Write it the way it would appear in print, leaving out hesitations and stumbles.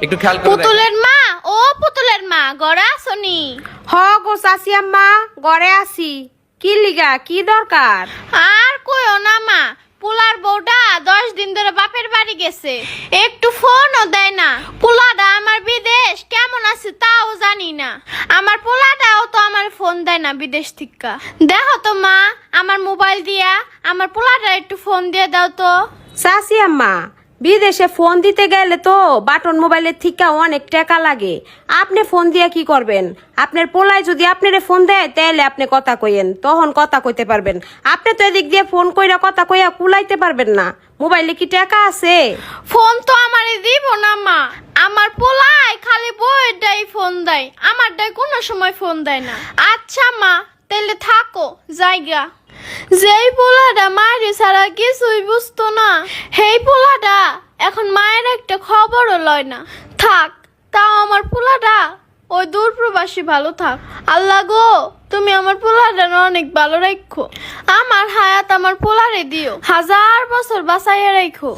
একটু খেয়াল করে পুতুলের মা, ও পুতুলের মা, ঘরে আসনি? হ গো চাচি আম্মা, ঘরে আছি। কি লিগা, কি দরকার? আর কইও না মা, পোলার বউটা 10 দিন ধরে বাপের বাড়ি গেছে, একটু ফোনও দেয় না। পোলাটা আমার বিদেশ, কেমন আছে তাও জানি না। আমার পোলাটাও তো আমার ফোন দেয় না বিদেশ থেকে। দেখো তো মা, আমার মোবাইল দিয়া আমার পোলাটা একটু ফোন দিয়ে দাও তো। চাচি আম্মা, বিদেশে ফোন দিতে গেলে তো বাটন মোবাইলের থেকে অনেক টাকা লাগে। আপনি ফোন দিয়ে কি করবেন? আপনার পোলায় যদি আপনারে ফোন দেয় তাহলে আপনি কথা কইেন, তখন কথা কইতে পারবেন। আপনি তো এদিক দিয়ে ফোন কইরা কথা কইয়া কুলাইতে পারবেন না। মোবাইলে কি টাকা আছে? ফোন তো আমারে দিব না মা, আমার পোলাই খালি বউয়েরটাই ফোন দেয়, আমারটাই কোনো সময় ফোন দেয় না। আচ্ছা মা, তাহলে থাকো জায়গা। যেই পোলাটা মায়ের ছাড়া কিছুই বুঝতো না, সেই পোলাটা এখন মায়ের একটা খবরও লয় না। থাক, তাও আমার পোলাটা ওই দূর প্রবাসী ভালো থাক। আল্লাহ গো, তুমি আমার পোলাটা অনেক ভালো রাখো। আমার হায়াত আমার পোলারে দিও, 1000 বছর বাঁচাইয়া রাখো।